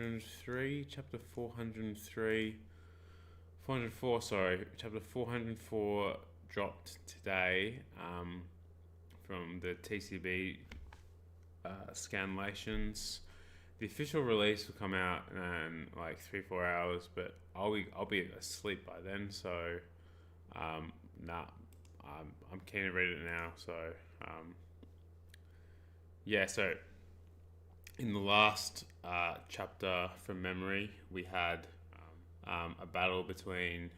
403, chapter 403, 404, sorry, chapter 404 dropped today from the TCB scanlations. The official release will come out in like 3-4 hours, but I'll be asleep by then, so I'm keen to read it now. So so in the last chapter from memory, we had a battle between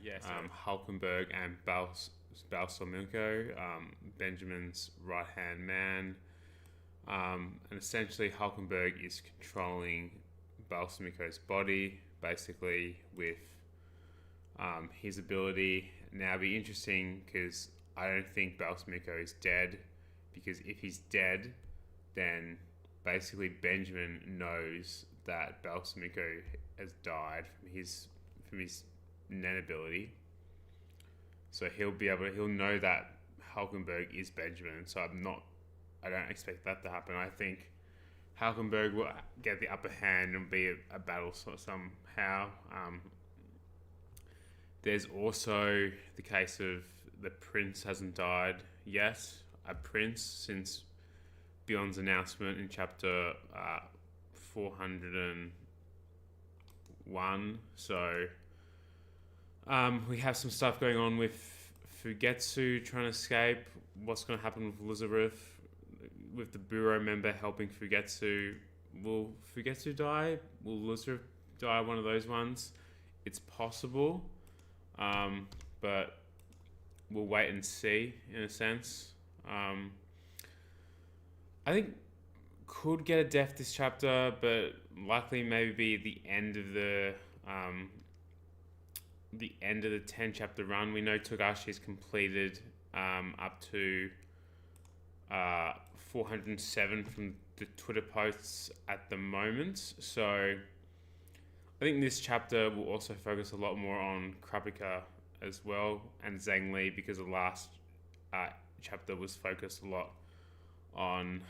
Halkenburg and Balsamilko, Benjamin's right-hand man. And essentially Halkenburg is controlling Balsamilko's body, basically, with his ability. Now, it'd be interesting because I don't think Balsamilko is dead, because if he's dead, then basically Benjamin knows that Balsamilko has died from his Nen ability. So he'll know that Halkenburg is Benjamin. So I don't expect that to happen. I think Halkenburg will get the upper hand and be a battle somehow. There's also the case of the prince hasn't died yet. A prince, since Bjorn's announcement in chapter 401. So we have some stuff going on with Fugetsu trying to escape. What's going to happen with Elizabeth? With the bureau member helping Fugetsu, will Fugetsu die? Will Elizabeth die? One of those ones. It's possible, but we'll wait and see. In a sense, I think could get a death this chapter, but likely maybe the end of the 10 chapter run. We know Togashi's completed up to 407 from the Twitter posts at the moment. So I think this chapter will also focus a lot more on Krapika as well, and Zhang Li, because the last chapter was focused a lot on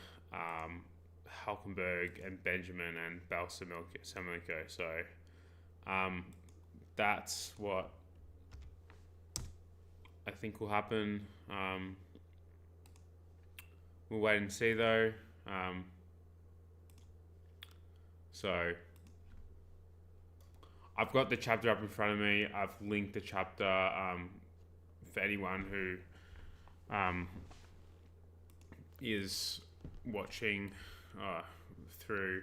Halkenburg and Benjamin and Balsamilko. So that's what I think will happen. We'll wait and see, though. So I've got the chapter up in front of me. I've linked the chapter for anyone who is watching through.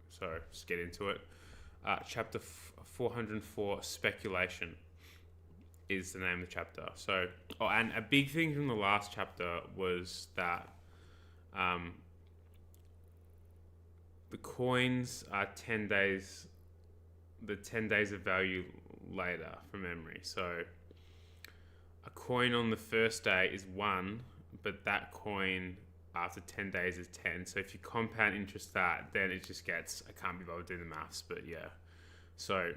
So just get into it. Chapter 404, Speculation, is the name of the chapter. So, and a big thing from the last chapter was that the coins are 10 days, the 10 days of value later from memory. So a coin on the first day is 1, but that coin after 10 days is 10. So if you compound interest that, then it just gets, I can't be bothered doing the maths, but yeah. So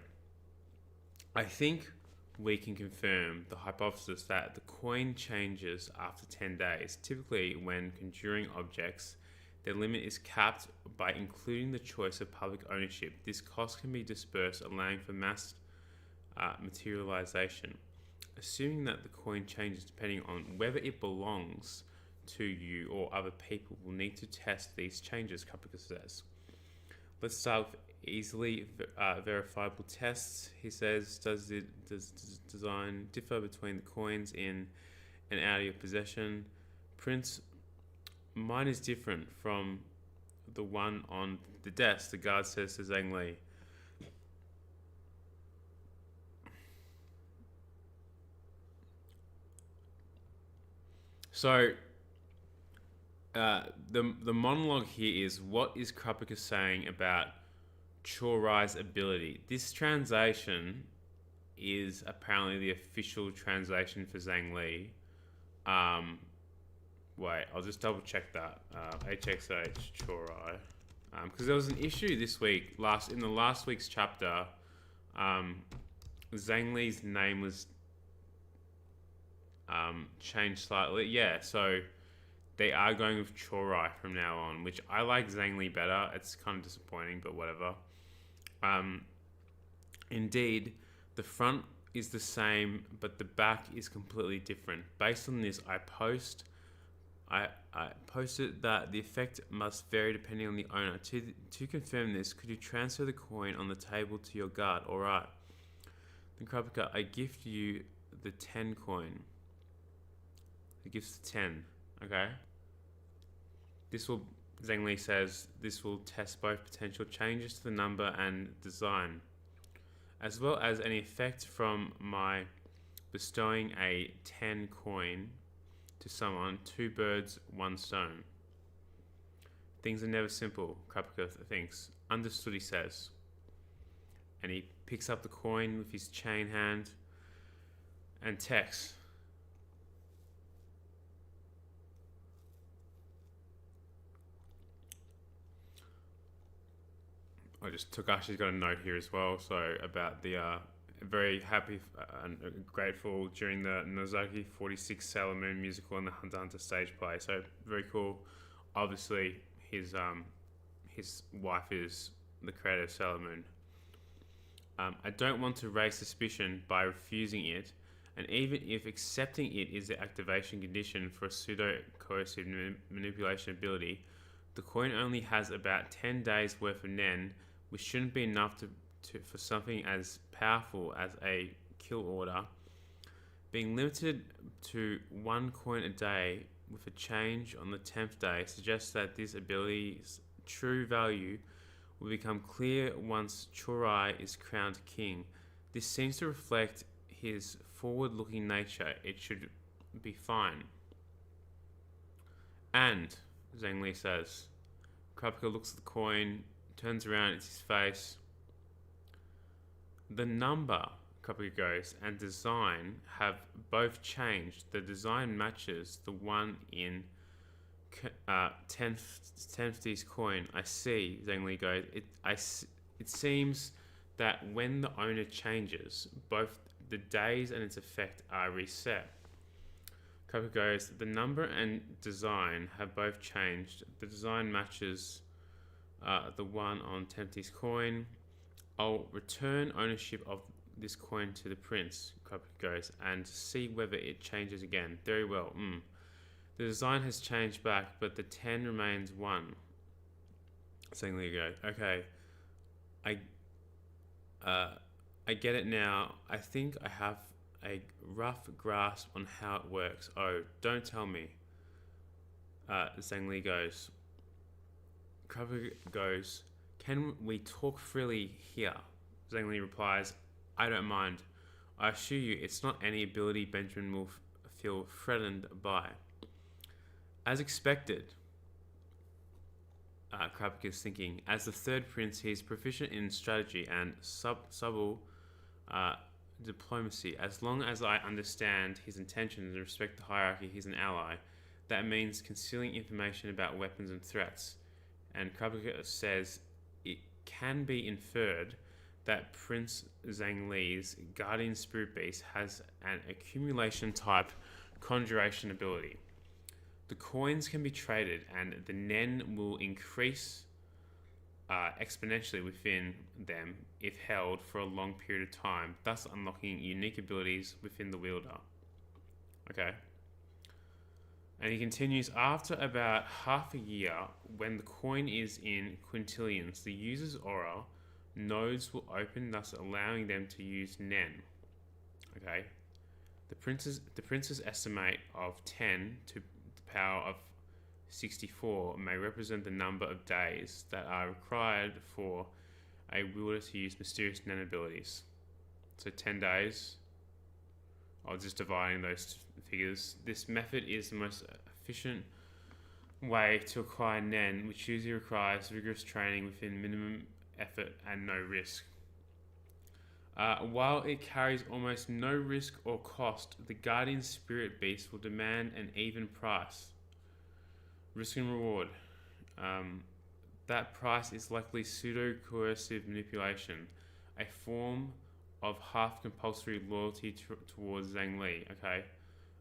I think we can confirm the hypothesis that the coin changes after 10 days. Typically, when conjuring objects, their limit is capped by including the choice of public ownership. This cost can be dispersed, allowing for mass materialization. Assuming that the coin changes depending on whether it belongs to you or other people, will need to test these changes, Kapika says. Let's start with easily verifiable tests. He says, does design differ between the coins in and out of your possession? Prince, mine is different from the one on the desk, the guard says to Zhang Li. So the monologue here is, what is Krapika saying about Chorai's ability? This translation is apparently the official translation for Zhang Li. Wait, I'll just double check that. HXH Chorai. Because there was an issue this week, in the last week's chapter. Zhang Li's name was changed slightly. Yeah, so they are going with Chorai from now on, which I like Zhang Li better. It's kind of disappointing, but whatever. Um, Indeed, the front is the same, but the back is completely different. Based on this, I posted that the effect must vary depending on the owner. To confirm this, could you transfer the coin on the table to your guard? All right. Then Krupka, I gift you the 10 coin. He gives the 10. Okay. Zheng Li says, this will test both potential changes to the number and design, as well as any effect from my bestowing a 10 coin to someone. 2 birds, 1 stone. Things are never simple, Krupka thinks. Understood, he says. And he picks up the coin with his chain hand and texts. Takashi's got a note here as well, so about the very happy and grateful during the Nozaki 46 Sailor Moon musical and the Hunter x Hunter stage play. So very cool. Obviously, his wife is the creator of Sailor Moon. I don't want to raise suspicion by refusing it, and even if accepting it is the activation condition for a pseudo-coercive manipulation ability, the coin only has about 10 days worth of nen, which shouldn't be enough for something as powerful as a kill order. Being limited to 1 coin a day with a change on the 10th day suggests that this ability's true value will become clear once Chorai is crowned king. This seems to reflect his forward-looking nature. It should be fine. And, Zheng Li says, Krupka looks at the coin, turns around, it's his face. The number, Krupka goes, and design have both changed. The design matches the one in 10th coin. I see, Zheng Li goes. It seems that when the owner changes, both the days and its effect are reset. Krupka goes, the number and design have both changed. The design matches the one on 10th coin. I'll return ownership of this coin to the prince, Krupka goes, and see whether it changes again. Very well. The design has changed back, but the 10 remains 1. Zheng Li goes, okay, I get it now. I think I have a rough grasp on how it works. Oh, don't tell me. Zheng Li goes. Krupka goes, can we talk freely here? Zheng Li replies, I don't mind. I assure you it's not any ability Benjamin will feel threatened by. As expected, Krupka is thinking, as the third prince, he is proficient in strategy and subtle diplomacy. As long as I understand his intentions and respect the hierarchy, he's an ally. That means concealing information about weapons and threats. And Krupka says it can be inferred that Prince Zheng Li's guardian spirit beast has an accumulation type conjuration ability. The coins can be traded and the nen will increase exponentially within them if held for a long period of time, thus unlocking unique abilities within the wielder. Okay. And he continues, after about half a year, when the coin is in quintillions, the user's aura nodes will open, thus allowing them to use nen. Okay. The prince's estimate of 10 to the power of 64 may represent the number of days that are required for a wielder to use mysterious nen abilities. So 10 days. I'll just dividing those figures. This method is the most efficient way to acquire nen, which usually requires rigorous training within minimum effort and no risk. While it carries almost no risk or cost, the guardian spirit beast will demand an even price. Risk and reward. That price is likely pseudo-coercive manipulation, a form of half-compulsory loyalty towards Zheng Li. Okay,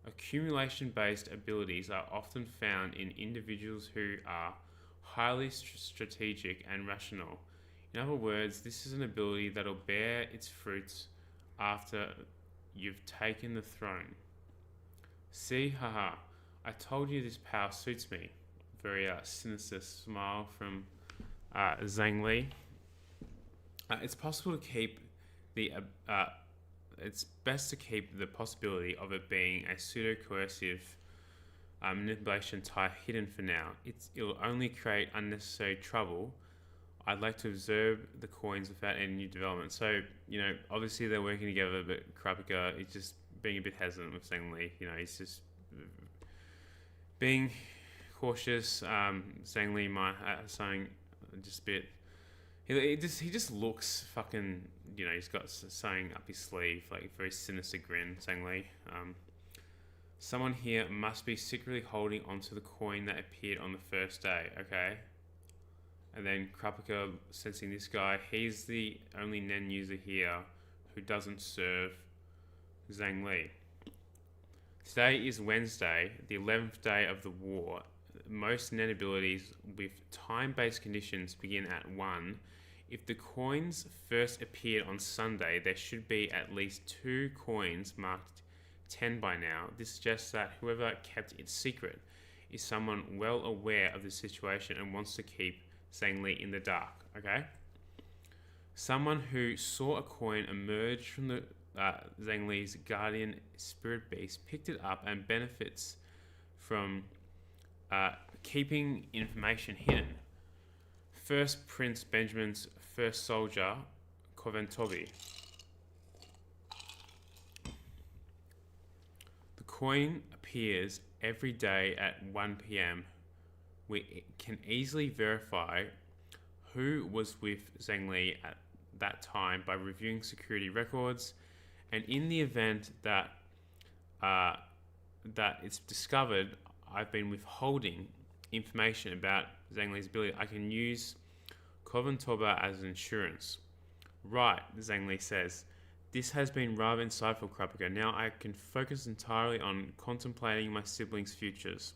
accumulation-based abilities are often found in individuals who are highly strategic and rational. In other words, this is an ability that'll bear its fruits after you've taken the throne. See, haha, I told you this power suits me. Very sinister smile from Zhang Li. It's possible to keep it's best to keep the possibility of it being a pseudo-coercive manipulation tie hidden for now. It'll only create unnecessary trouble. I'd like to observe the coins without any new development. So, obviously they're working together, but Krapika is just being a bit hesitant with Zhang Li. He's just being cautious. Zhang Li might have something just a bit. He just looks fucking. He's got something up his sleeve, like a very sinister grin. Zhang Li. Someone here must be secretly holding onto the coin that appeared on the first day. Okay. And then Krapika, sensing this guy, he's the only Nen user here who doesn't serve Zhang Li. Today is Wednesday, the 11th day of the war. Most Nen abilities with time-based conditions begin at 1. If the coins first appeared on Sunday, there should be at least 2 coins marked 10 by now. This suggests that whoever kept it secret is someone well aware of the situation and wants to keep Zhang Li in the dark. Okay? Someone who saw a coin emerge from the Zhang Li's guardian spirit beast picked it up and benefits from keeping information hidden. First Prince Benjamin's first soldier, Koventobi. The coin appears every day at 1 p.m. We can easily verify who was with Zhang Li at that time by reviewing security records, and in the event that it's discovered I've been withholding information about Zhang Li's ability, I can use Koventoba as insurance. Right, Zhang Li says. This has been rather insightful, Krapika. Now I can focus entirely on contemplating my siblings' futures.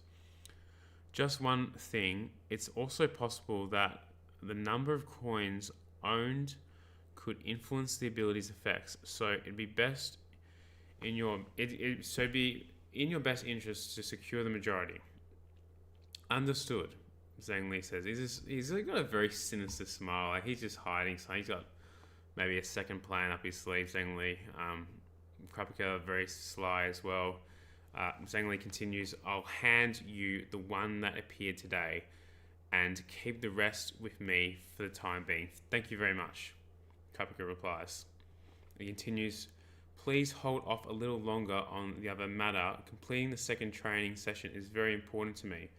Just one thing, it's also possible that the number of coins owned could influence the ability's effects. So it'd be best in your best interest to secure the majority. Understood, Zhang Li says. He's got a very sinister smile. Like he's just hiding. So he's got maybe a second plan up his sleeve. Zhang Li, Krapika very sly as well. Zhang Li continues, I'll hand you the one that appeared today and keep the rest with me for the time being. Thank you very much, Krapika replies. He continues, please hold off a little longer on the other matter. Completing the second training session is very important to me.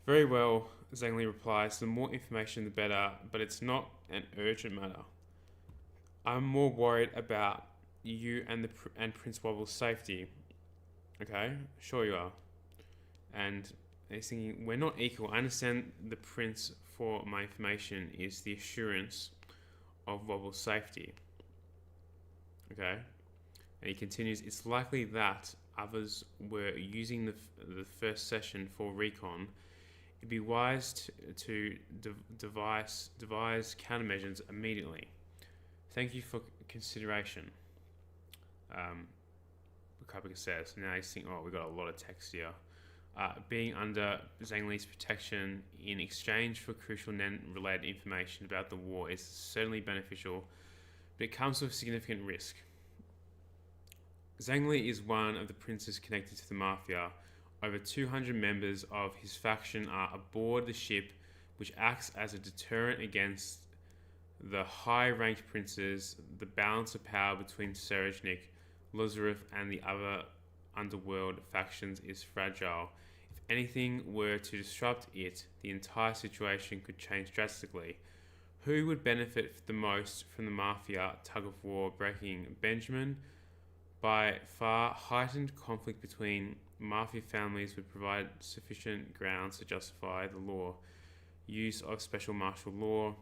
Very well, Zhang Li replies, the more information the better, but it's not an urgent matter. I'm more worried about you and Prince Wobble's safety. Okay, sure you are. And he's thinking, we're not equal. I understand the prince for my information is the assurance of Wobble's safety. Okay, and he continues, it's likely that others were using the first session for recon. It'd be wise to devise countermeasures immediately. Thank you for consideration. Krapika says. Now he's thinking, we've got a lot of text here. Being under Zhang Li's protection in exchange for crucial Nen-related information about the war is certainly beneficial, but it comes with significant risk. Zhang Li is one of the princes connected to the Mafia. Over 200 members of his faction are aboard the ship, which acts as a deterrent against the high-ranked princes. The balance of power between Serezhnik, Lazarus and the other underworld factions is fragile. If anything were to disrupt it, the entire situation could change drastically. Who would benefit the most from the Mafia tug-of-war breaking? Benjamin? By far, heightened conflict between Mafia families would provide sufficient grounds to justify the law. Use of special martial law,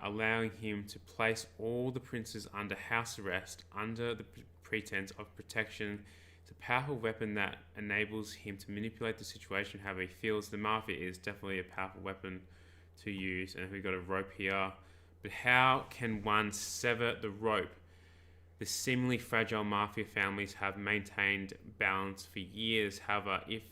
allowing him to place all the princes under house arrest under the pretense of protection. It's a powerful weapon that enables him to manipulate the situation however he feels. The Mafia is definitely a powerful weapon to use, and we've got a rope here. But how can one sever the rope? The seemingly fragile mafia families have maintained balance for years. However, if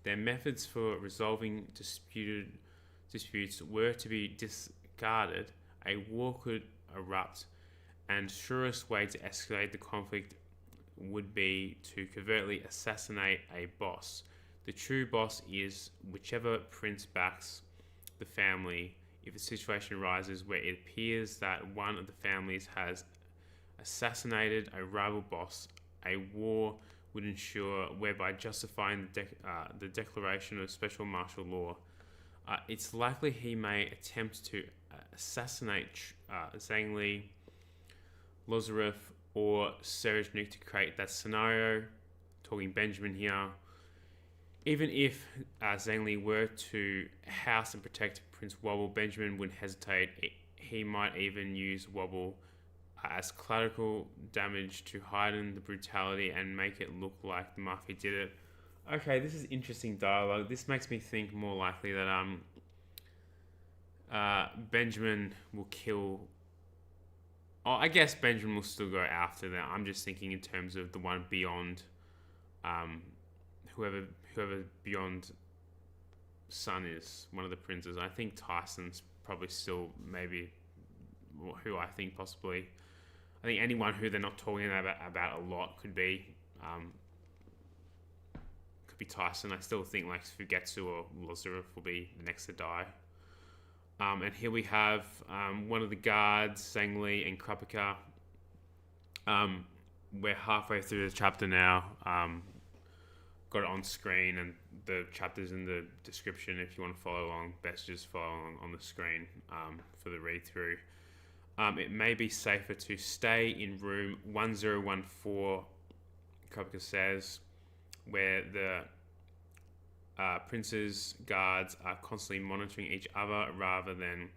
their methods for resolving disputes were to be discarded, a war could erupt, and surest way to escalate the conflict would be to covertly assassinate a boss. The true boss is whichever prince backs the family. If a situation arises where it appears that one of the families has assassinated a rival boss, a war would ensure, whereby justifying the declaration of special martial law. It's likely he may attempt to assassinate Zhang Lozarev or Serezhnik to create that scenario. Talking Benjamin here. Even if Zhang Li were to house and protect Prince Wobble, Benjamin wouldn't hesitate. He might even use Wobble as collateral damage to heighten the brutality and make it look like the mafia did it. Okay, this is interesting dialogue. This makes me think more likely that Benjamin will kill. Oh, I guess Benjamin will still go after that. I'm just thinking in terms of the one beyond, whoever beyond son is, one of the princes. I think Tyson's probably still maybe who I think possibly. I think anyone who they're not talking about a lot could be Tyson. I still think like Fugetsu or Lozarev will be the next to die. And here we have one of the guards, Zhang Li and Krupika. We're halfway through the chapter now. Got it on screen, and the chapter's in the description if you want to follow along. Best just follow along on the screen for the read through. It may be safer to stay in room 1014, Krupika says, where the prince's guards are constantly monitoring each other rather than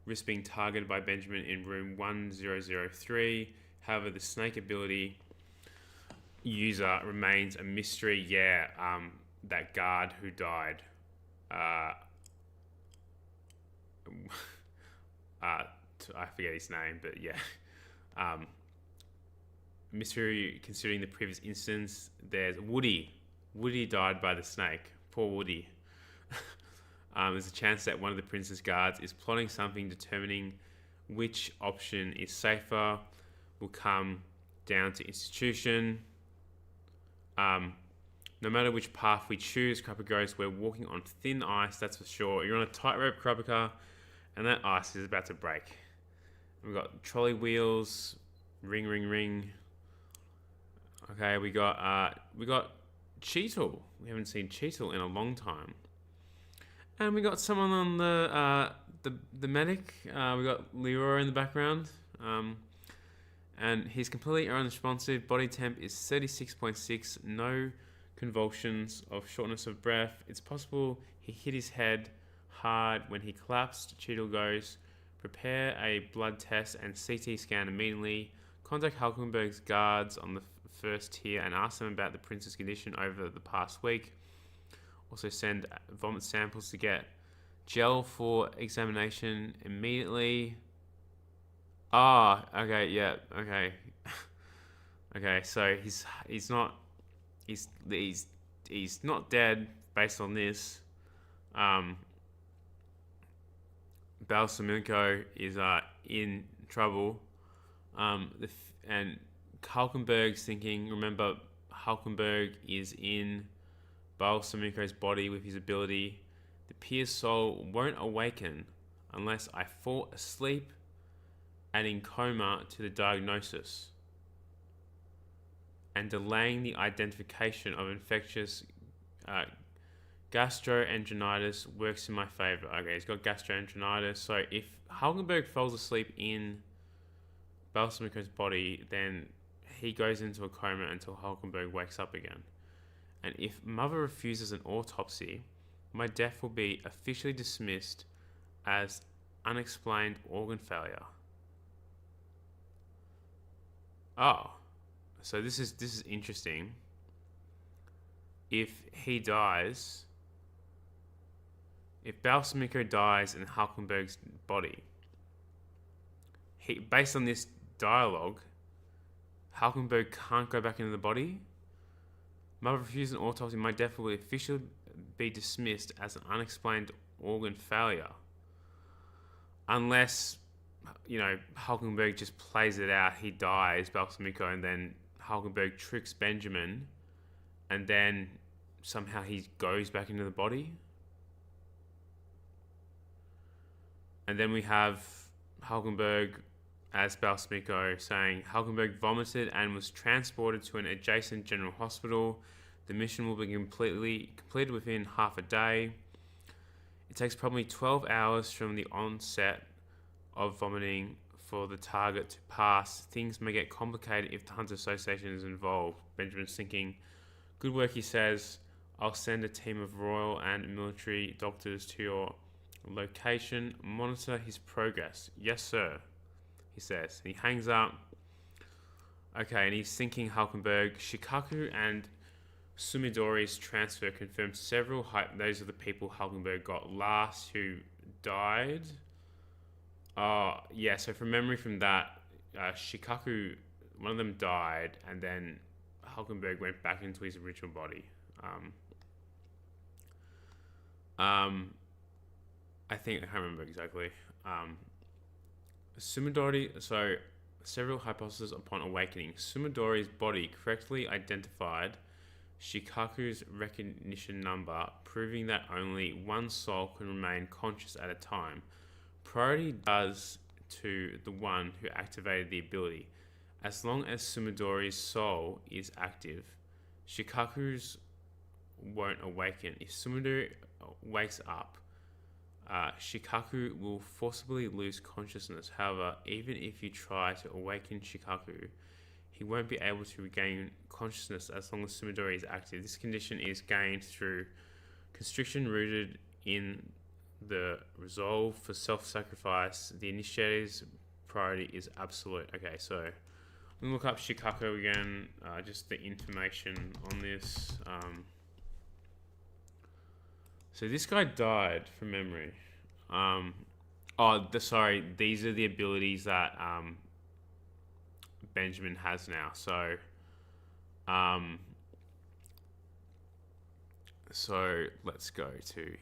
risk being targeted by Benjamin in room 1003. However, the snake ability user remains a mystery. Yeah, that guard who died. I forget his name, but yeah. Mystery considering the previous instance. There's Woody. Woody died by the snake. Poor Woody. There's a chance that one of the prince's guards is plotting something. Determining which option is safer will come down to institution. No matter which path we choose, Krupika goes, we're walking on thin ice, that's for sure. You're on a tightrope, Krupika, and that ice is about to break. We've got trolley wheels, ring, ring, ring. Okay, we got Cheetle. We haven't seen Cheetle in a long time. And we got someone on the medic. We got Leroy in the background. And he's completely unresponsive. Body temp is 36.6. No convulsions of shortness of breath. It's possible he hit his head hard when he collapsed. Cheetle goes, prepare a blood test and CT scan immediately. Contact Halkenburg's guards on the first tier and ask them about the prince's condition over the past week. Also send vomit samples to get gel for examination immediately. Okay, yeah, okay. Okay, so he's not dead based on this. Balsamilko is in trouble. And Halkenburg's thinking, remember, Halkenburg is in Balsamilko's body with his ability. The peer's soul won't awaken unless I fall asleep and in coma to the diagnosis, and delaying the identification of infectious gastroenteritis works in my favor. Okay, he's got gastroenteritis. So if Halkenburg falls asleep in Balsamilko's body, then he goes into a coma until Halkenburg wakes up again. And if mother refuses an autopsy, my death will be officially dismissed as unexplained organ failure. Oh, so this is interesting. If he dies, if Balsamilko dies in Halkenburg's body, based on this dialogue, Halkenburg can't go back into the body. Mother refused an autopsy. My death will officially be dismissed as an unexplained organ failure. Unless, Halkenburg just plays it out. He dies, Balsamico, and then Halkenburg tricks Benjamin, and then somehow he goes back into the body. And then we have Halkenburg as Balsamico saying, Halkenburg vomited and was transported to an adjacent general hospital. The mission will be completed within half a day. It takes probably 12 hours from the onset of vomiting for the target to pass. Things may get complicated if the Hunter Association is involved. Benjamin's thinking, good work, he says. I'll send a team of royal and military doctors to your location. Monitor his progress. Yes, sir, he says. And he hangs up. Okay, and he's thinking Halkenburg, Shikaku and Sumidori's transfer confirmed several those are the people Halkenburg got last who died. Yeah, so from memory from that, Shikaku, one of them died, and then Halkenburg went back into his original body. I think, I can't remember exactly. Sumidori, so several hypotheses upon awakening. Sumidori's body correctly identified Shikaku's recognition number, proving that only one soul can remain conscious at a time. Priority does to the one who activated the ability. As long as Sumidori's soul is active, Shikaku's won't awaken. If Sumidori wakes up, Shikaku will forcibly lose consciousness. However, even if you try to awaken Shikaku, he won't be able to regain consciousness as long as Sumidori is active. This condition is gained through constriction rooted in the resolve for self-sacrifice. The initiator's priority is absolute. Okay, so I'm going to look up Shikaku again, just the information on this. So this guy died from memory. These are the abilities that Benjamin has now. So let's go to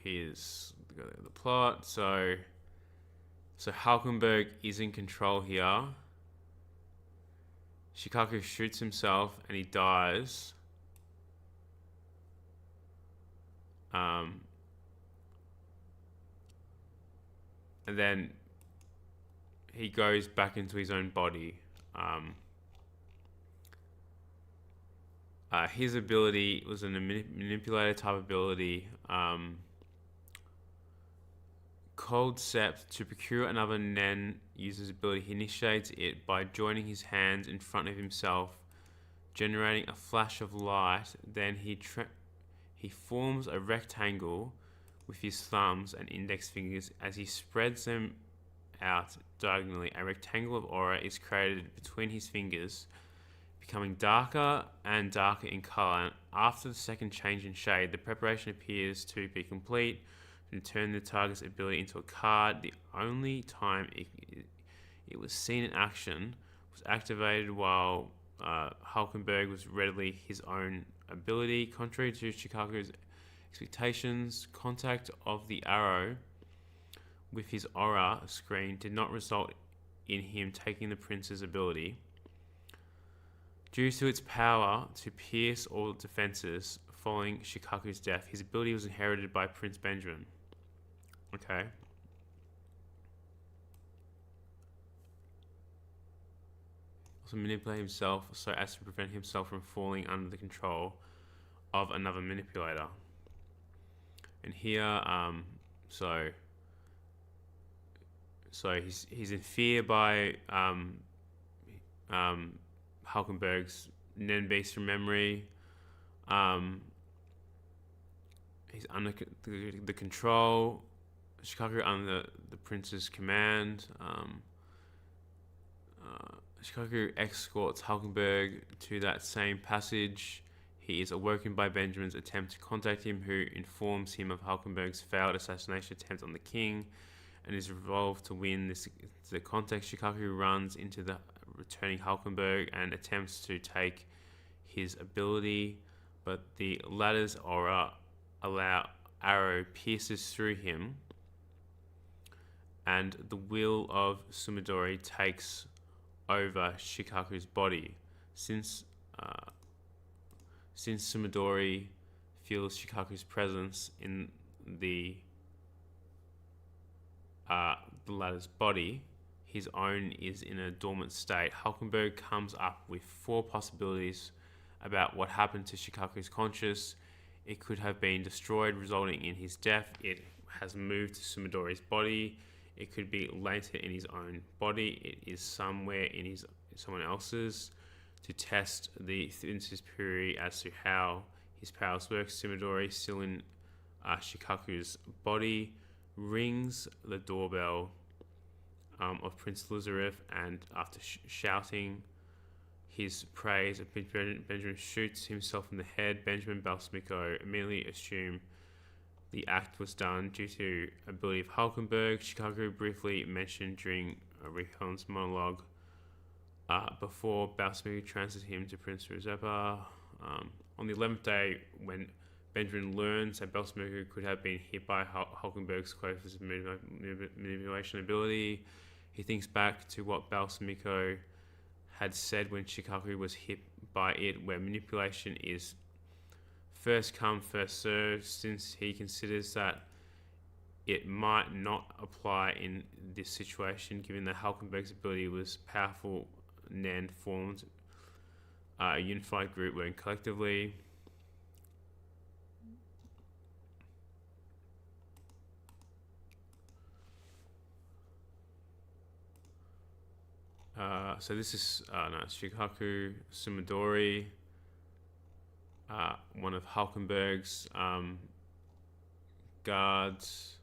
the plot. So Halkenburg is in control here. Shikaku shoots himself and he dies. And then he goes back into his own body. His ability was a manipulator type ability. Cold Sept, to procure another Nen user's ability, he initiates it by joining his hands in front of himself, generating a flash of light. Then he forms a rectangle with his thumbs and index fingers. As he spreads them out diagonally, a rectangle of aura is created between his fingers, becoming darker and darker in color. And after the second change in shade, the preparation appears to be complete and turn the target's ability into a card. The only time it was seen in action was activated while Halkenburg was readily his own ability. Contrary to Shikaku's expectations, contact of the arrow with his aura screen did not result in him taking the prince's ability. Due to its power to pierce all defenses following Shikaku's death, his ability was inherited by Prince Benjamin. Okay. Also manipulate himself so as to prevent himself from falling under the control of another manipulator. And here, so he's in fear by Halkenburg's Nen Beast from memory. He's under the control. Shikaku under the prince's command. Shikaku escorts Halkenburg to that same passage. He is awoken by Benjamin's attempt to contact him, who informs him of Halkenburg's failed assassination attempt on the king and is resolved to win. The context, Shikaku runs into the returning Halkenburg and attempts to take his ability, but the latter's arrow pierces through him, and the will of Sumidori takes over Shikaku's body. Since Sumidori feels Shikaku's presence in the latter's body, his own is in a dormant state. Halkenburg comes up with 4 possibilities about what happened to Shikaku's conscious. It could have been destroyed, resulting in his death. It has moved to Sumidori's body. It could be later in his own body. It is somewhere in someone else's. To test the Thinsis Puri as to how his powers work, Sumidori, still in Shikaku's body, rings the doorbell of Prince Lizareth, and after shouting his praise, Benjamin shoots himself in the head. Benjamin Balsamico immediately assume the act was done due to ability of Halkenburg. Shikaku briefly mentioned during Rikon's monologue before Balsamico transferred him to Prince Ruzepa. On the 11th day, when Benjamin learns that Balsamico could have been hit by Halkenburg's closest manipulation ability, he thinks back to what Balsamico had said when Shikaku was hit by it, where manipulation is first come, first served, since he considers that it might not apply in this situation, given that Halkenburg's ability was powerful. Nen formed a unified group working collectively. So this is Shikaku Sumidori, one of Halkenburg's guards.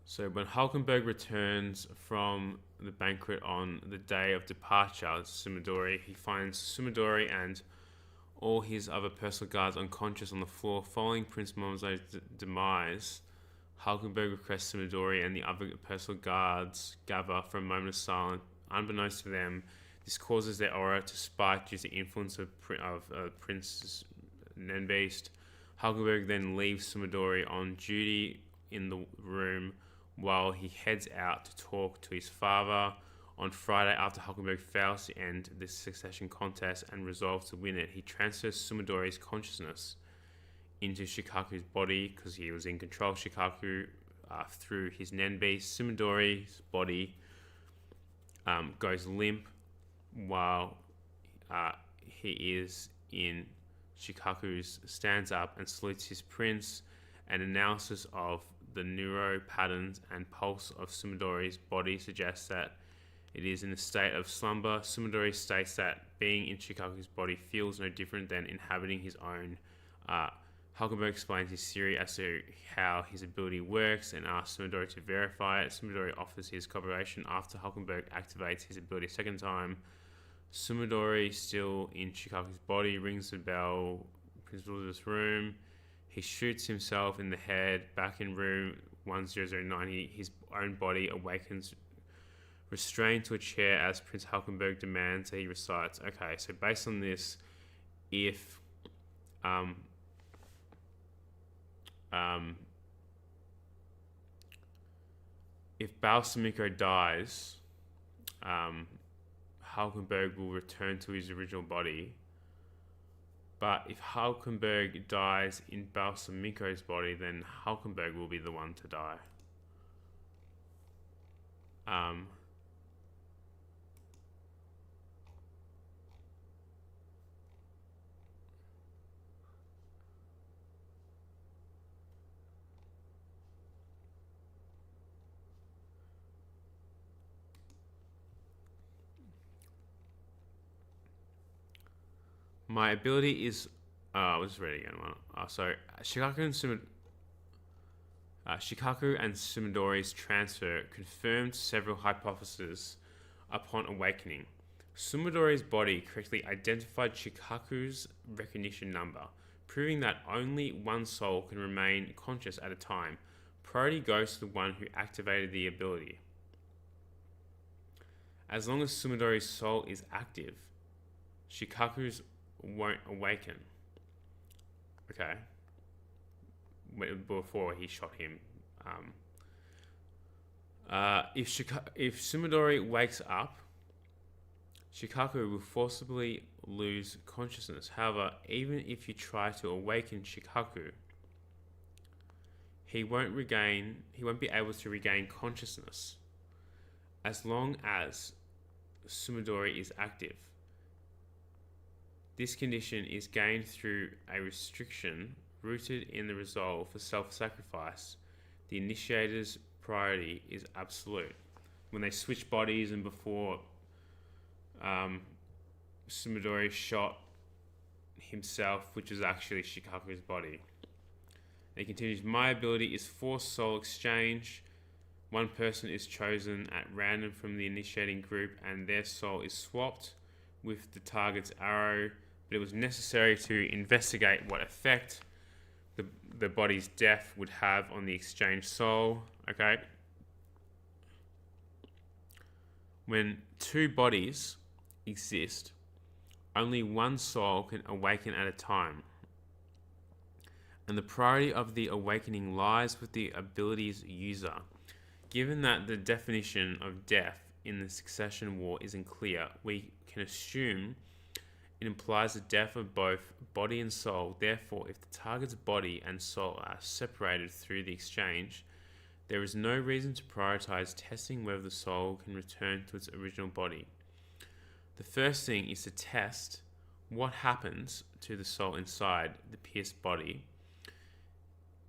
So when Halkenburg returns from the banquet on the day of departure of Sumidori, he finds Sumidori and all his other personal guards unconscious on the floor. Following Prince Momozo's demise, Halkenburg requests Sumidori and the other personal guards gather for a moment of silence. Unbeknownst to them, this causes their aura to spike due to the influence of Prince Nenbeast. Halkenburg then leaves Sumidori on duty in the room while he heads out to talk to his father. On Friday, after Halkenburg fails to end this succession contest and resolves to win it, he transfers Sumidori's consciousness into Shikaku's body because he was in control of Shikaku through his Nenbeast. Sumidori's body goes limp while he is in Shikaku's, stands up and salutes his prince. An analysis of the neuro patterns and pulse of Sumidori's body suggests that it is in a state of slumber. Sumidori states that being in Shikaku's body feels no different than inhabiting his own. Halkenburg explains his theory as to how his ability works and asks Sumidori to verify it. Sumidori offers his cooperation after Halkenburg activates his ability a second time. Sumidori, still in Shikaku's body, rings the bell in Prince Elizabeth's room. He shoots himself in the head. Back in room 1009, his own body awakens, restrained to a chair as Prince Halkenburg demands that he recites. Okay, so based on this, if Balsamico dies, Halkenburg will return to his original body. But if Halkenburg dies in Balsamico's body, then Halkenburg will be the one to die. My ability is... let's read it again. Shikaku and Sumidori's transfer confirmed several hypotheses upon awakening. Sumidori's body correctly identified Shikaku's recognition number, proving that only one soul can remain conscious at a time. Priority goes to the one who activated the ability. As long as Sumidori's soul is active, Shikaku's won't awaken. Okay. Before he shot him. If Sumidori wakes up, Shikaku will forcibly lose consciousness. However, even if you try to awaken Shikaku, he won't be able to regain consciousness as long as Sumidori is active. This condition is gained through a restriction rooted in the resolve for self-sacrifice. The initiator's priority is absolute. When they switch bodies and before Sumidori shot himself, which is actually Shikaku's body. He continues, my ability is forced soul exchange. One person is chosen at random from the initiating group and their soul is swapped with the target's arrow, but it was necessary to investigate what effect the body's death would have on the exchange soul. Okay. When two bodies exist, only one soul can awaken at a time. And the priority of the awakening lies with the ability's user. Given that the definition of death in the succession war isn't clear, we can assume it implies the death of both body and soul. Therefore, if the target's body and soul are separated through the exchange, there is no reason to prioritize testing whether the soul can return to its original body. The first thing is to test what happens to the soul inside the pierced body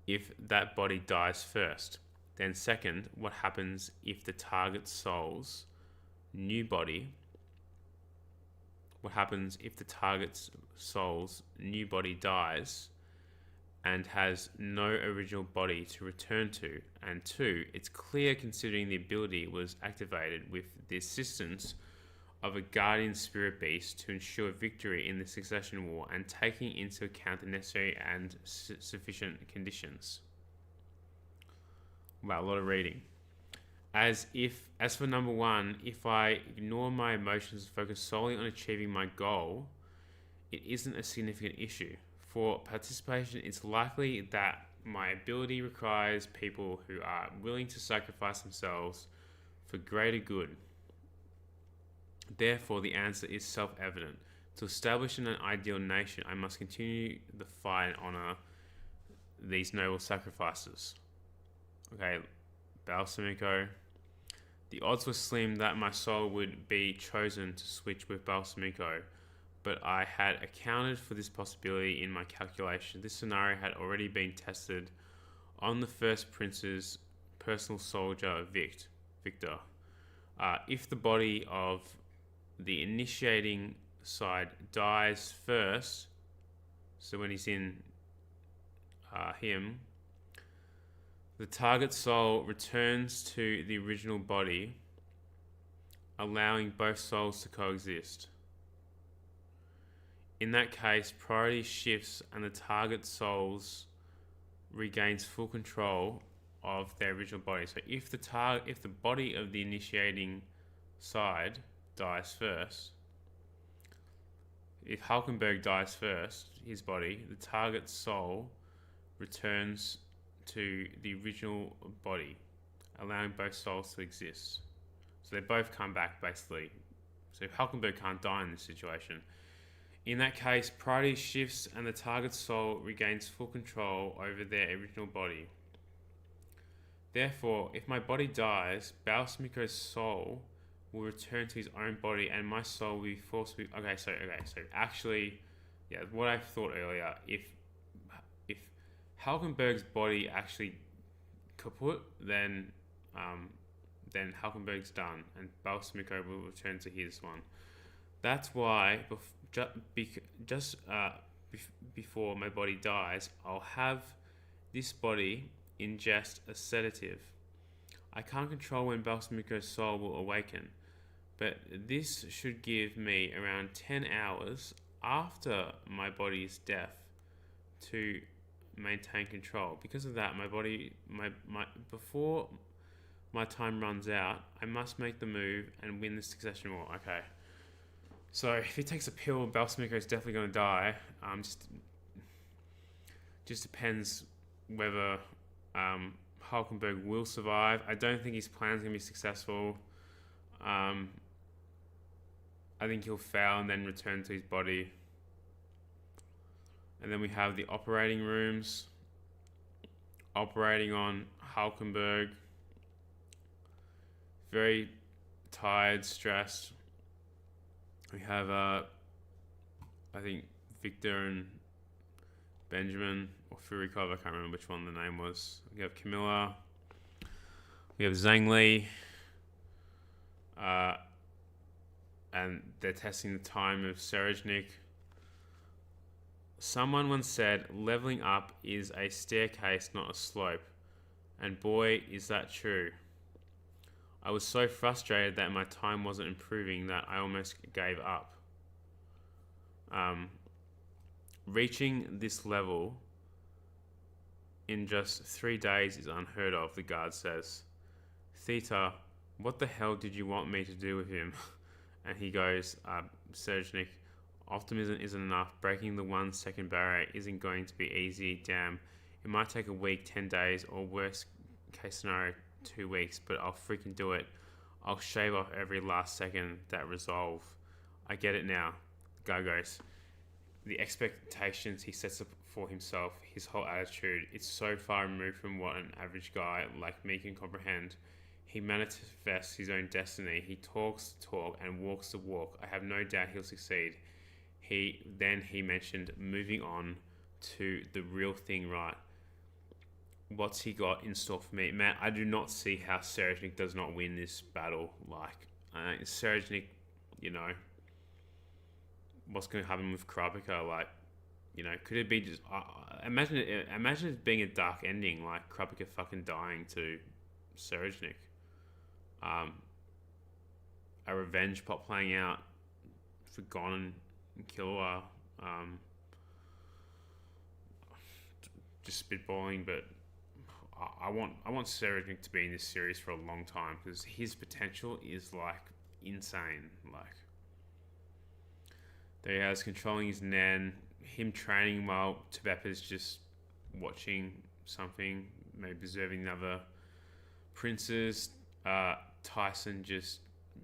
if that body dies first. Then second, what happens if the target soul's new body dies and has no original body to return to. And two, it's clear considering the ability was activated with the assistance of a guardian spirit beast to ensure victory in the succession war and taking into account the necessary and sufficient conditions. Wow, a lot of reading. As for number one, if I ignore my emotions and focus solely on achieving my goal, it isn't a significant issue. For participation, it's likely that my ability requires people who are willing to sacrifice themselves for greater good. Therefore, the answer is self-evident. To establish an ideal nation, I must continue the fight and honor these noble sacrifices. Okay, Balsamico. The odds were slim that my soul would be chosen to switch with Balsamico, but I had accounted for this possibility in my calculation. This scenario had already been tested on the first prince's personal soldier, Victor. If the body of the initiating side dies first, so when he's in him, the target soul returns to the original body, allowing both souls to coexist. In that case, priority shifts and the target souls regains full control of their original body. So if the body of the initiating side dies first, if Halkenburg dies first, his body, the target soul returns to the original body, allowing both souls to exist. So they both come back, basically. So Halkenburg can't die in this situation. In that case, priority shifts and the target soul regains full control over their original body. Therefore, if my body dies, Balsamico's soul will return to his own body and my soul will be forced to be... Okay, so actually, yeah, what I thought earlier, if Halkenburg's body actually kaput, then Halkenburg's done and Balsamico will return to his one. That's why before my body dies, I'll have this body ingest a sedative. I can't control when Balsamico's soul will awaken, But this should give me around 10 hours after my body's death to maintain control. Because of that, my body, before my time runs out, I must make the move and win the succession war. Okay. So if he takes a pill, Balsamico is definitely going to die. Just depends whether Halkenburg will survive. I don't think his plan's going to be successful. I think he'll fail and then return to his body. And then we have the operating rooms. Operating on Halkenburg. Very tired, stressed. We have, I think, Victor and Benjamin, or Furikov, I can't remember which one the name was. We have Camilla. We have Zhang Li. And they're testing the time of Serejnik. Someone once said, leveling up is a staircase, not a slope. And boy, is that true. I was so frustrated that my time wasn't improving that I almost gave up. Reaching this level in just 3 days is unheard of, the guard says. Theta, what the hell did you want me to do with him? And he goes, Serejnik, optimism isn't enough. Breaking the 1 second barrier isn't going to be easy. Damn, it might take a week, 10 days, or worst case scenario, 2 weeks, but I'll freaking do it. I'll shave off every last second. That resolve. I get it now. The guy goes, the expectations he sets up for himself, his whole attitude, it's so far removed from what an average guy like me can comprehend. He manifests his own destiny. He talks the talk and walks the walk. I have no doubt he'll succeed. He mentioned moving on to the real thing, right? What's he got in store for me? Man, I do not see how Serejnik does not win this battle. Like, Serejnik, what's going to happen with Krapika? Like, could it be just... imagine it being a dark ending, like Krapika fucking dying to Serejnik. A revenge plot playing out for Gon and Killua. Just spitballing, but I want Serejnik to be in this series for a long time because his potential is like insane. Like, there he has controlling his Nen, him training while Tebepa's just watching something, maybe observing another princes. Tyson just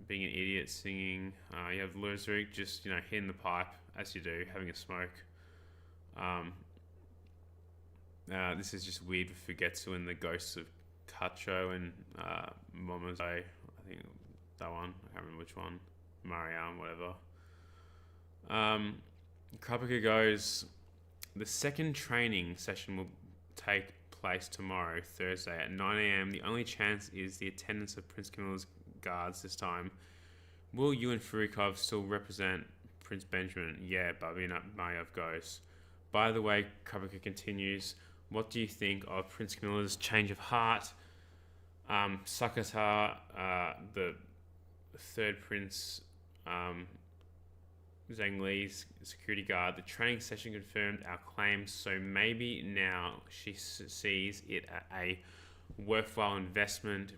being an idiot singing. You have Lurzerik just hitting the pipe as you do, having a smoke. This is just weird with Fugetsu and the ghosts of Kacho and Momose. I think that one. I can't remember which one. Mariam, whatever. Krapika goes, the second training session will take place tomorrow, Thursday at 9 a.m. The only chance is the attendance of Prince Camilla's guards this time. Will you and Furikov still represent Prince Benjamin? Yeah, Babina Mayev goes. By the way, Krapika continues, what do you think of Prince Camilla's change of heart? Sakata, the third prince, Zhang Li's security guard, the training session confirmed our claims, so maybe now she sees it as a worthwhile investment.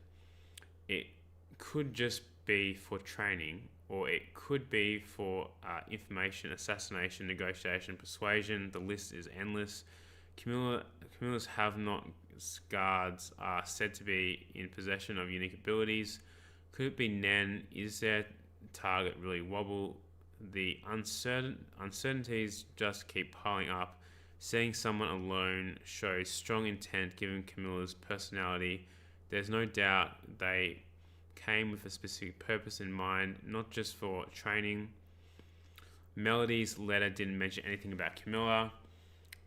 It could just be for training, or it could be for information, assassination, negotiation, persuasion. The list is endless. Camilla's have-not guards are said to be in possession of unique abilities. Could it be Nen? Is their target really wobble? The uncertainties just keep piling up. Seeing someone alone shows strong intent given Camilla's personality. There's no doubt they came with a specific purpose in mind, not just for training. Melody's letter didn't mention anything about Camilla.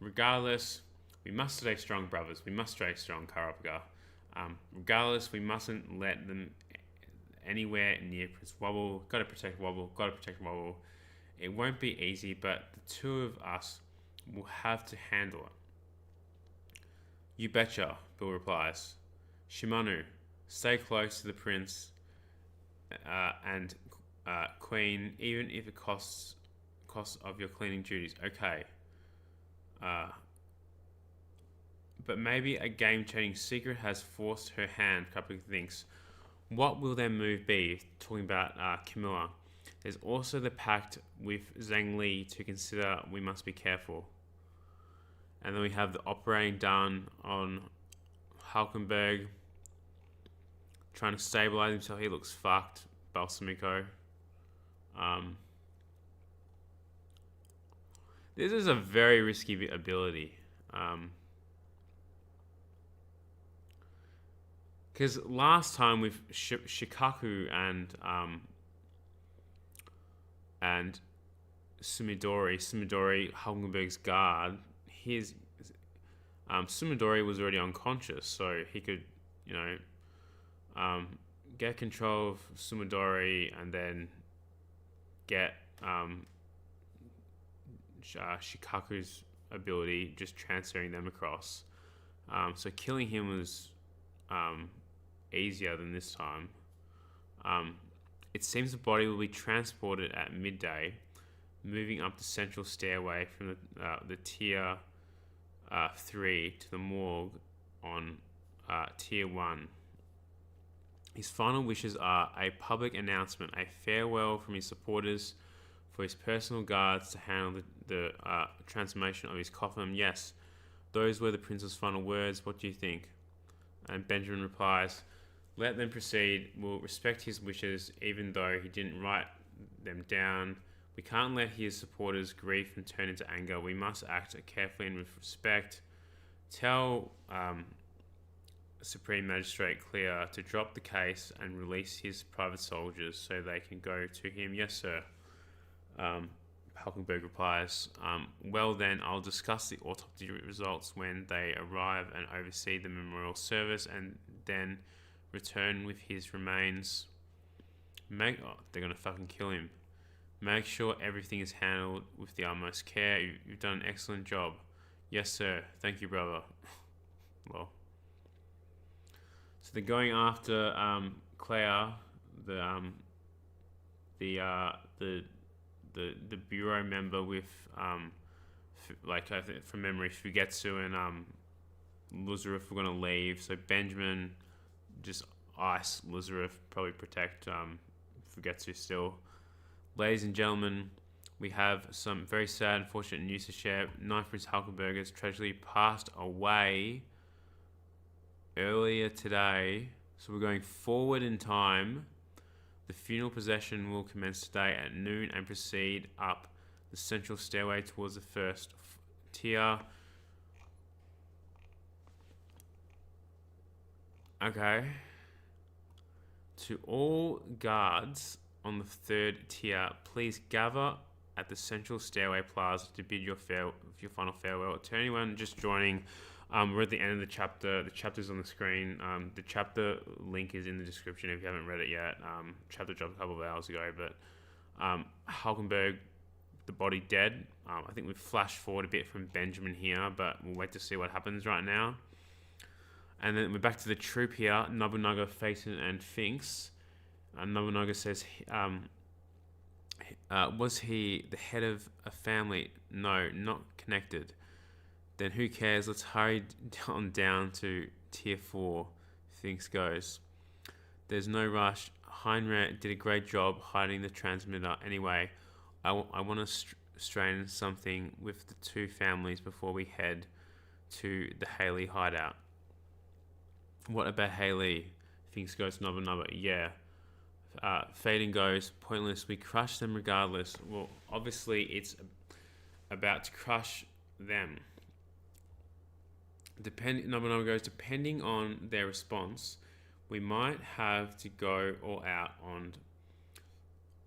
Regardless, we must stay strong, brothers. We must stay strong, Karapika. Regardless, we mustn't let them anywhere near Prince Wobble. Gotta protect Wobble. It won't be easy, but the two of us will have to handle it. You betcha, Bill replies. Shimano, stay close to the prince and Queen, even if it costs of your cleaning duties. Okay. But maybe a game-changing secret has forced her hand. Couple of things. What will their move be? Talking about Camilla. There's also the pact with Zhang Li to consider. We must be careful. And then we have the operating done on Halkenburg. Trying to stabilize himself. He looks fucked. Balsamico. This is a very risky ability. Because last time with Shikaku and Sumidori, Halkenburg's guard, Sumidori was already unconscious, so he could, get control of Sumidori and then get Shikaku's ability, just transferring them across. So killing him was easier than this time. It seems the body will be transported at midday, moving up the central stairway from the tier 3 to the morgue on tier 1. His final wishes are a public announcement, a farewell from his supporters, for his personal guards to handle the transformation of his coffin. Yes, those were the prince's final words. What do you think? And Benjamin replies, let them proceed. We'll respect his wishes, even though he didn't write them down. We can't let his supporters' grief and turn into anger. We must act carefully and with respect. Tell Supreme Magistrate Clear to drop the case and release his private soldiers so they can go to him. Yes, sir. Halkenburg replies, well then, I'll discuss the autopsy results when they arrive and oversee the memorial service and then return with his remains. They're going to fucking kill him. Make sure everything is handled with the utmost care. You've done an excellent job. Yes, sir. Thank you, brother. Well. So they're going after Claire, the bureau member with I think from memory, Fugetsu and Luzarif were gonna leave. So Benjamin just ice Luzarif, probably protect Fugetsu still. Ladies and gentlemen, we have some very sad, unfortunate news to share. Ninth Prince Halkenburg's tragically passed away earlier today. So we're going forward in time. The funeral procession will commence today at noon and proceed up the central stairway towards the first tier. Okay. To all guards on the third tier, please gather at the central stairway plaza to bid your final farewell. To anyone just joining, we're at the end of the chapter. The chapter's on the screen. The chapter link is in the description if you haven't read it yet. Chapter dropped a couple of hours ago, but Halkenburg, the body dead. I think we've flashed forward a bit from Benjamin here, but we'll wait to see what happens right now. And then we're back to the troop here. Nobunaga, Phaeton, and Finks. Nobunaga says, was he the head of a family? No, not connected. Then who cares? Let's hurry on down to tier 4. Finks goes. There's no rush. Heinrich did a great job hiding the transmitter. Anyway, I want to strain something with the two families before we head to the Haley hideout. What about Haley? Finks goes to Nobunaga. Yeah. Faden goes, pointless. We crush them regardless. Well, obviously it's about to crush them. Nobunaga goes, depending on their response, we might have to go all out on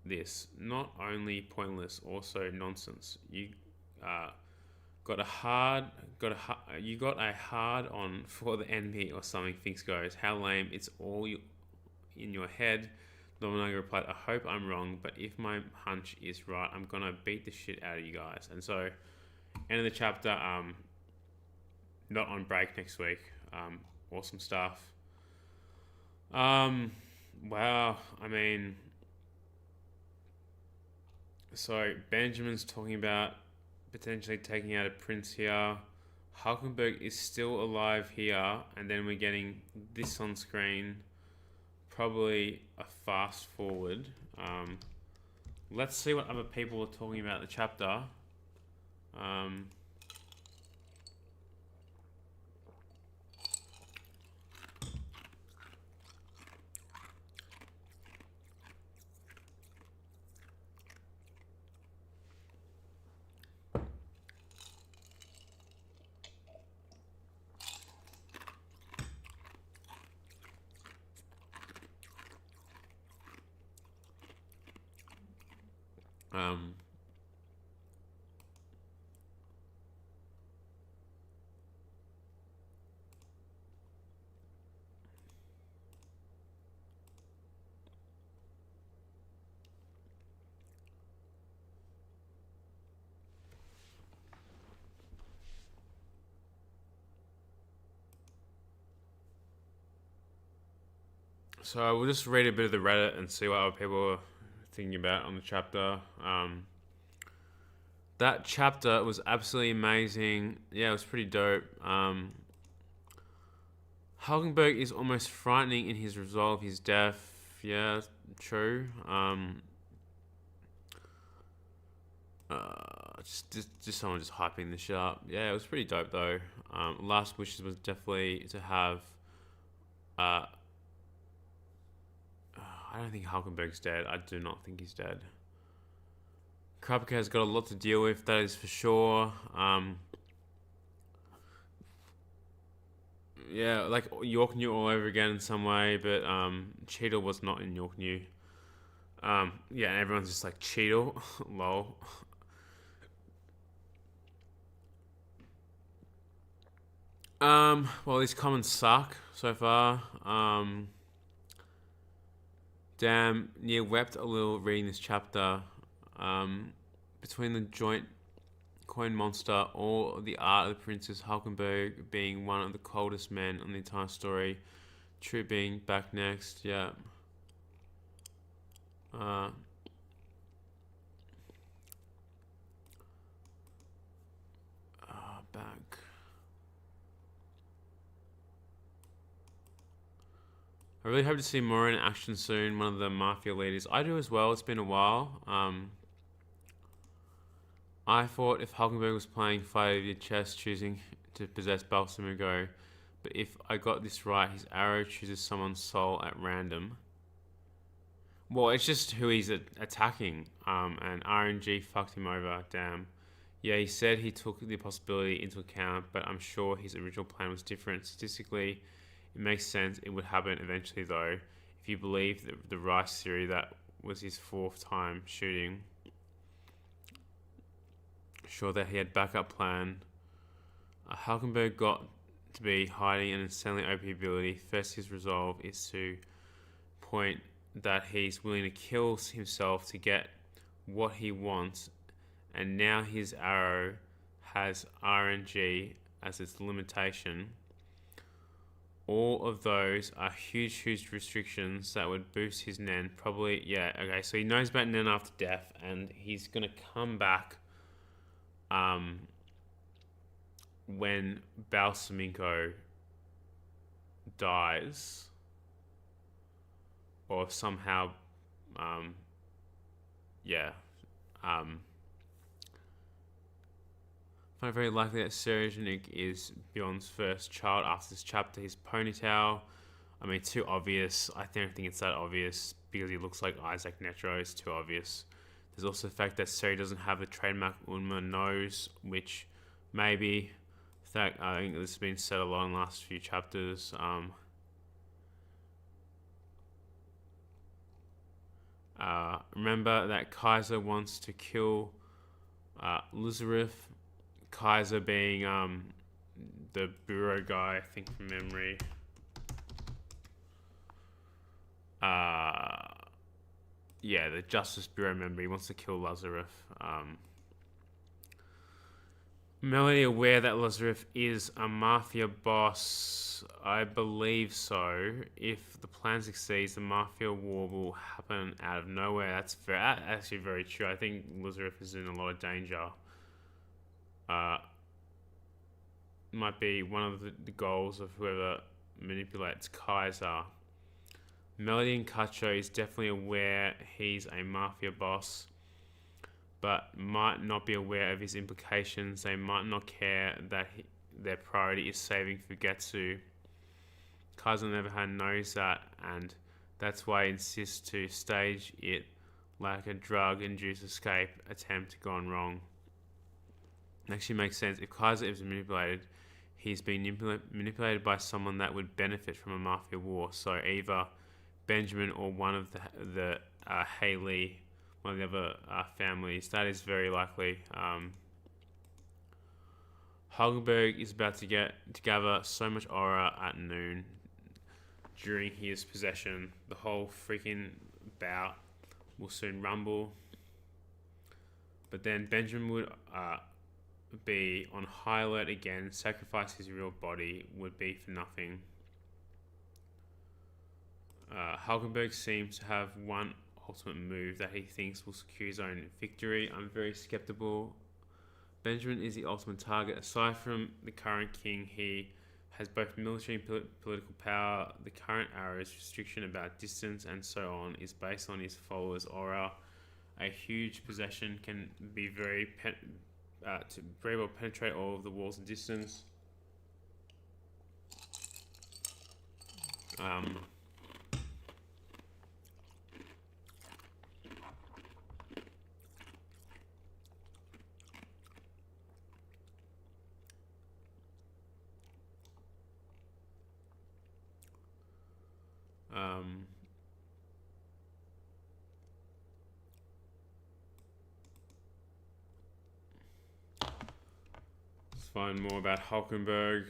this. Not only pointless, also nonsense. You got a hard on for the enemy or something. Finks goes, how lame. It's all in your head. Nobunaga replied, I hope I'm wrong, but if my hunch is right, I'm gonna beat the shit out of you guys. And so, end of the chapter. Not on break next week. Awesome stuff. Wow. I mean, So Benjamin's talking about potentially taking out a prince here. Halkenburg is still alive here, and then we're getting this on screen. Probably a fast forward. Let's see what other people are talking about in the chapter. Um, um, so I will just read a bit of the Reddit and see what other people are thinking about on the chapter. That chapter was absolutely amazing. Yeah, it was pretty dope. Halkenberg is almost frightening in his resolve, his death. Yeah, true. Just someone just hyping the shit up. Yeah, it was pretty dope though. Last wishes was definitely to have. I don't think Halkenberg's dead. I do not think he's dead. Krapke has got a lot to deal with, that is for sure. Yeah, like York New all over again in some way, but Cheadle was not in York New. Yeah, and everyone's just like Cheadle, lol. Well, these comments suck so far. Damn, yeah, wept a little reading this chapter. Between the joint coin monster, all the art of the Princess Halkenberg being one of the coldest men on the entire story. True being back next, yeah. Back. I really hope to see more in action soon. One of the mafia leaders. I do as well. It's been a while. I thought if Halkenberg was playing 5 chess, choosing to possess Balsamigo, but if I got this right, his arrow chooses someone's soul at random. Well, it's just who he's attacking. And RNG fucked him over. Damn. Yeah, he said he took the possibility into account, but I'm sure his original plan was different. Statistically, it makes sense it would happen eventually, though. If you believe the Rice theory, that was his 4th time shooting. Sure that he had backup plan. Halkenberg got to be hiding an insanely OP ability. First, his resolve is to point that he's willing to kill himself to get what he wants, and now his arrow has RNG as its limitation. All of those are huge restrictions that would boost his Nen. Probably, yeah, okay, so he knows about Nen after death, and he's going to come back when Balsamico dies, or somehow, yeah. I find it very likely that Serejanik is Bjorn's first child after this chapter. His ponytail, I mean, too obvious. I don't think it's that obvious because he looks like Isaac Netro. It's too obvious. There's also the fact that Seri doesn't have the trademark Unma nose, which maybe, I think this has been said a lot in the last few chapters. Remember that Kaiser wants to kill Luzarif. Kaiser being the bureau guy, I think from memory. Yeah, the Justice Bureau member. He wants to kill Lazarus. Melody aware that Lazarus is a mafia boss? I believe so. If the plan succeeds, the mafia war will happen out of nowhere. That's actually very true. I think Lazarus is in a lot of danger. Might be one of the goals of whoever manipulates Kaiser. Melody and Cacho is definitely aware he's a mafia boss, but might not be aware of his implications. They might not care that their priority is saving Fugetsu. Kaiser on the other hand knows that, and that's why he insists to stage it like a drug-induced escape attempt gone wrong. It actually makes sense. If Kaiser is manipulated, he's being manipulated by someone that would benefit from a mafia war. So either Benjamin or one of the Haley, one of the other families. That is very likely. Halkenburg is about to gather so much aura at noon during his possession. The whole freaking bout will soon rumble. But then Benjamin would be on high alert again. Sacrifice his real body would be for nothing. Halkenburg seems to have one ultimate move that he thinks will secure his own victory. I'm very skeptical. Benjamin is the ultimate target. Aside from the current king, he has both military and political power. The current arrow's restriction about distance and so on is based on his followers' aura. A huge possession can be very well penetrate all of the walls and distance. Let's find more about Halkenburg.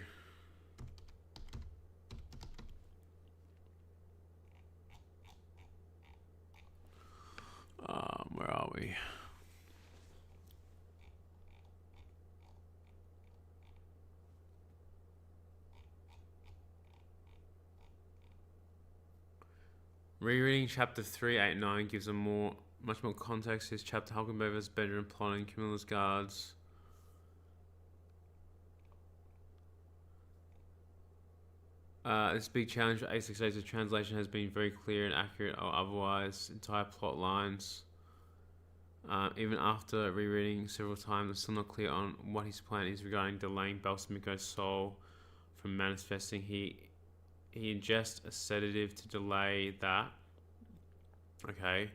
Where are we? Rereading chapter 389 gives much more context. His chapter Halkenburg's bedroom plotting Camilla's guards. This big challenge for A68's the translation has been very clear and accurate or otherwise. Entire plot lines. Even after rereading several times, it's still not clear on what his plan is regarding delaying Balsamico's soul from manifesting. He ingests a sedative to delay that. Okay.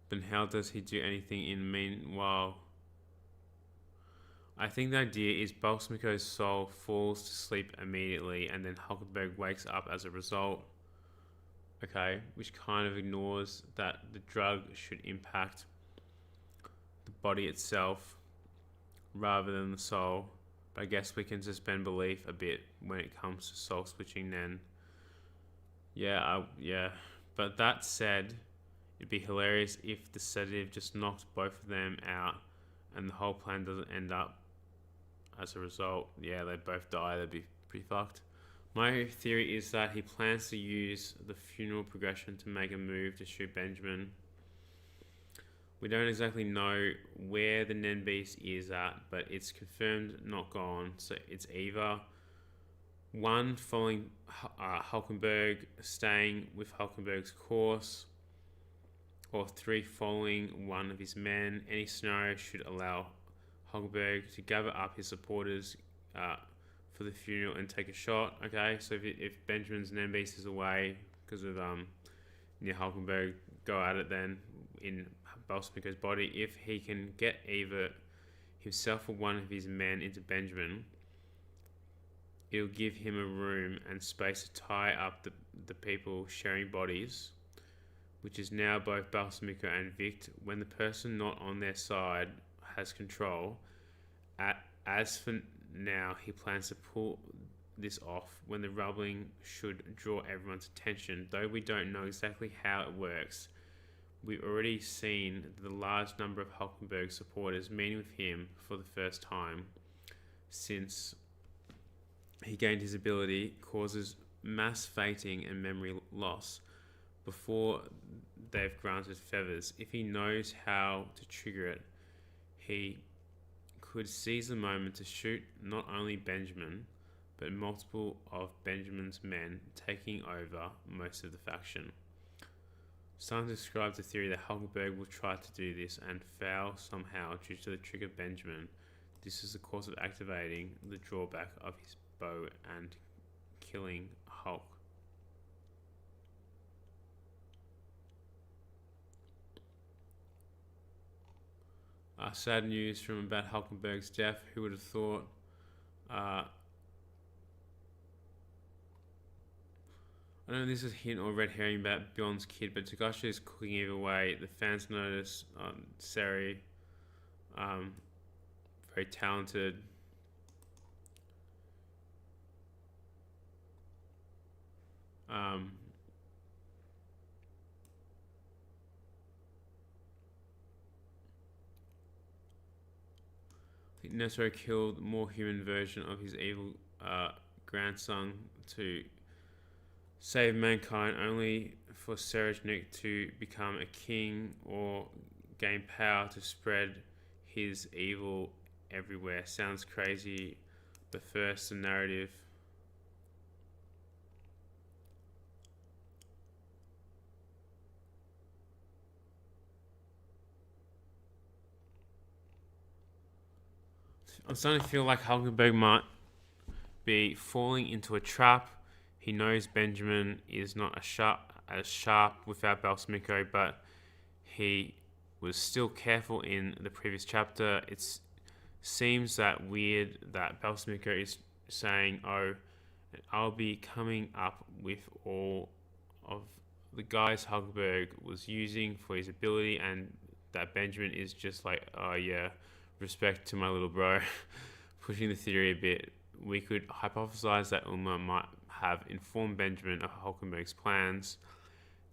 But how does he do anything in the meanwhile? I think the idea is Balsamico's soul falls to sleep immediately and then Halkenburg wakes up as a result. Okay. Which kind of ignores that the drug should impact the body itself rather than the soul. But I guess we can suspend belief a bit when it comes to soul switching then. Yeah. But that said, it'd be hilarious if the sedative just knocked both of them out and the whole plan doesn't end up as a result. Yeah, they both die. That'd be pretty fucked. My theory is that he plans to use the funeral progression to make a move to shoot Benjamin. We don't exactly know where the Nen Beast is at, but it's confirmed not gone. So it's either 1, following Halkenburg, staying with Halkenburg's course, or 3, following one of his men. Any scenario should allow Halkenburg to gather up his supporters for the funeral and take a shot. Okay, so if Benjamin's Nen Beast is away because of near Halkenburg, go at it then in Balsamico's body. If he can get either himself or one of his men into Benjamin, it'll give him a room and space to tie up the people sharing bodies, which is now both Balsamico and Vict. When the person not on their side has control, as for now, he plans to pull this off when the rumbling should draw everyone's attention. Though we don't know exactly how it works, we've already seen the large number of Halkenburg supporters meeting with him for the first time. since he gained his ability, causes mass fainting and memory loss before they've granted feathers. If he knows how to trigger it, he could seize the moment to shoot not only Benjamin, but multiple of Benjamin's men, taking over most of the faction. Some describe the theory that Halkenburg will try to do this and fail somehow due to the trick of Benjamin. This is the cause of activating the drawback of his bow and killing Hulk. Sad news from about Halkenburg's death. Who would have thought? I don't know if this is a hint or red herring about Bjorn's kid, but Togashi is cooking either way. The fans notice Seri, very talented. I think Nesro killed a more human version of his evil grandson to save mankind, only for Serejnik to become a king or gain power to spread his evil everywhere. Sounds crazy, but first the narrative. I'm starting to feel like Halkenburg might be falling into a trap. He knows Benjamin is not as sharp without Balsamico, but he was still careful in the previous chapter. It seems that weird that Balsamico is saying, "Oh, I'll be coming up with all of the guys Halkenburg was using for his ability," and that Benjamin is just like, "Oh yeah, respect to my little bro," pushing the theory a bit. We could hypothesize that Uma might have informed Benjamin of Halkenburg's plans.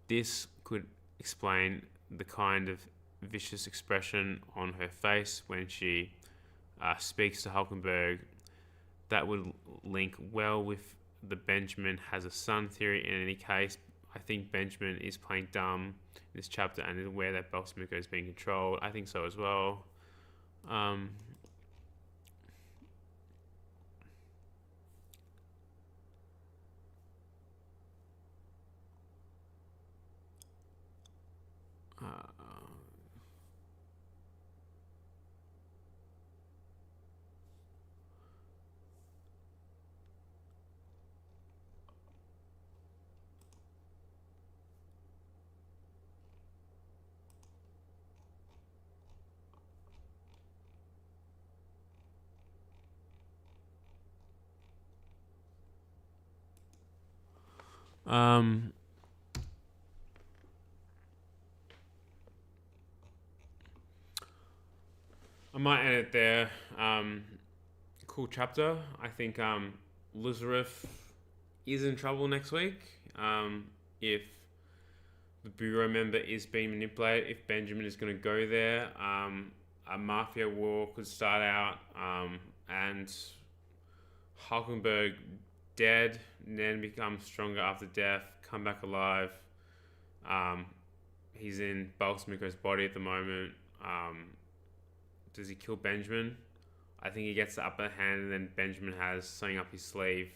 This could explain the kind of vicious expression on her face when she speaks to Halkenburg. That would link well with the Benjamin has a son theory. In any case, I think Benjamin is playing dumb in this chapter and is aware that Balsamico is being controlled. I think so as well. I might end it there. Cool chapter. I think Luzarif is in trouble next week. If the bureau member is being manipulated, if Benjamin is going to go there, a mafia war could start out, and Halkenburg dead, then become stronger after death, come back alive. He's in Balsamico's body at the moment. Does he kill Benjamin? I think he gets the upper hand, and then Benjamin has something up his sleeve,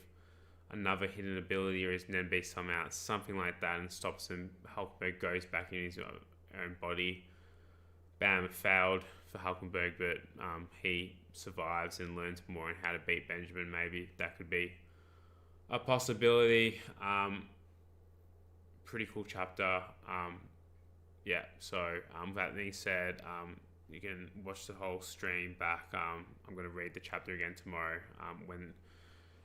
another hidden ability, or his Nen beast somehow, something like that, and stops him. Halkenburg goes back in his own body. Bam, it failed for Halkenburg, but he survives and learns more on how to beat Benjamin. Maybe that could be a possibility. Pretty cool chapter. Yeah, so with that being said, you can watch the whole stream back. I'm going to read the chapter again tomorrow, when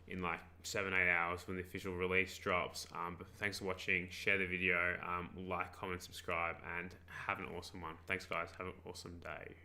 in like 7-8 hours when the official release drops. But thanks for watching. Share the video, like, comment, subscribe, and have an awesome one. Thanks guys. Have an awesome day.